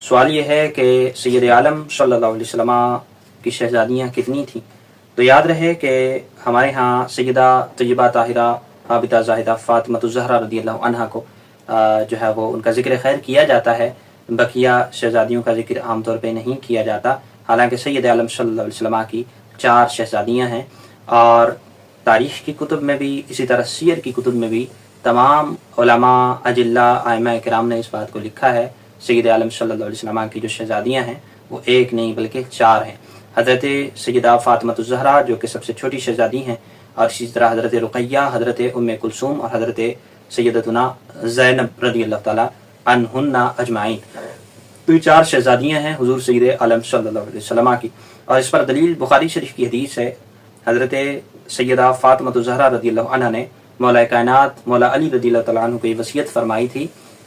سوال یہ ہے کہ سید عالم صلی اللہ علیہ وسلم کی شہزادیاں کتنی تھیں؟ تو یاد رہے کہ ہمارے ہاں سیدہ طیبہ طاہرہ عابدہ زاہدہ فاطمہ الزہرا رضی اللہ عنہا کو جو ہے وہ ان کا ذکر خیر کیا جاتا ہے، بقیہ شہزادیوں کا ذکر عام طور پہ نہیں کیا جاتا، حالانکہ سید عالم صلی اللہ علیہ وسلم کی 4 شہزادیاں ہیں۔ اور تاریخ کی کتب میں بھی، اسی طرح سیر کی کتب میں بھی تمام علماء اجلہ ائمہ کرام نے اس بات کو لکھا ہے، سید عالم صلی اللہ علیہ وسلم کی جو شہزادیاں ہیں وہ ایک نہیں بلکہ 4 ہیں۔ حضرت سیدہ فاطمہ الزہرا جو کہ سب سے چھوٹی شہزادی ہیں، اور اسی طرح حضرت رقیہ، حضرت ام کلثوم اور حضرت سیدتنا زینب رضی اللہ تعالی عنہن اجمعین۔ تو یہ 4 شہزادیاں ہیں حضور سید عالم صلی اللہ علیہ وسلم کی، اور اس پر دلیل بخاری شریف کی حدیث ہے۔ حضرت سیدہ فاطمہ الزہرا رضی اللہ عنہ نے مولا کائنات مولا علی رضی اللہ تعالیٰ عنہ کو یہ وصیت فرمائی تھی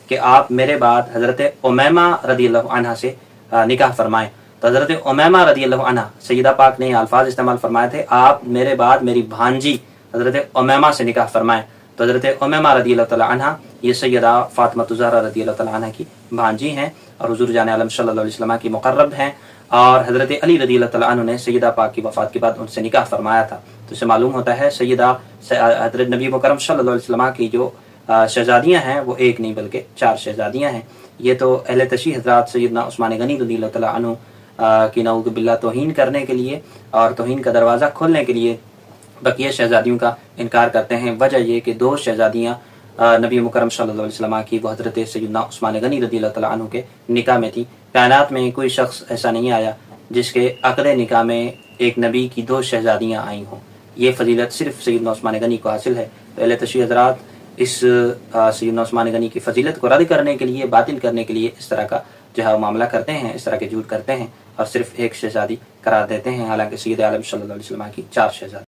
کہ آپ میرے بعد حضرت امیمہ رضی اللہ عنہ سے نکاح فرمائیں۔ تو حضرت امیمہ رضی اللہ عنہ، سیدہ پاک نے الفاظ استعمال فرمائے تھے، آپ میرے بعد میری بھانجی حضرت امیمہ سے نکاح فرمائیں۔ تو حضرت امیمہ رضی اللہ تعالیٰ عنہ یہ سیدہ فاطمہ الزہرا رضی اللہ تعالیٰ عنہ کی بھانجی ہیں اور حضور جان عالم صلی اللہ علیہ وسلم کی مقرب ہیں، اور حضرت علی رضی اللہ تعالیٰ عنہ نے سیدہ پاک کی وفات کے بعد ان سے نکاح فرمایا تھا۔ تو اسے معلوم ہوتا ہے سیدہ حضرت نبی مکرم صلی اللہ علیہ وسلم کی جو شہزادیاں ہیں وہ ایک نہیں بلکہ 4 شہزادیاں ہیں۔ یہ تو اہل تشیع حضرات سیدنا عثمان غنی رضی اللہ تعالیٰ عنہ کی نعوذ باللہ توہین کرنے کے لیے اور توہین کا دروازہ کھولنے کے لیے بقیہ شہزادیوں کا انکار کرتے ہیں۔ وجہ یہ کہ 2 شہزادیاں نبی مکرم صلی اللہ علیہ وسلم کی وہ حضرت سیدنا عثمان غنی رضی اللہ تعالیٰ عنہ کے نکاح میں تھی۔ کائنات میں کوئی شخص ایسا نہیں آیا جس کے عقد نکاح میں ایک نبی کی 2 شہزادیاں آئی ہوں۔ یہ فضیلت صرف سیدنا عثمان غنی کو حاصل ہے۔ تو اہل تشیع حضرات اس سیدنا عثمان غنی کی فضیلت کو رد کرنے کے لیے، باطل کرنے کے لیے اس طرح کا جو ہے معاملہ کرتے ہیں، اس طرح کے جھوٹ کرتے ہیں اور صرف ایک شہزادی قرار دیتے ہیں، حالانکہ سید عالم صلی اللہ علیہ وسلم کی 4 شہزادی۔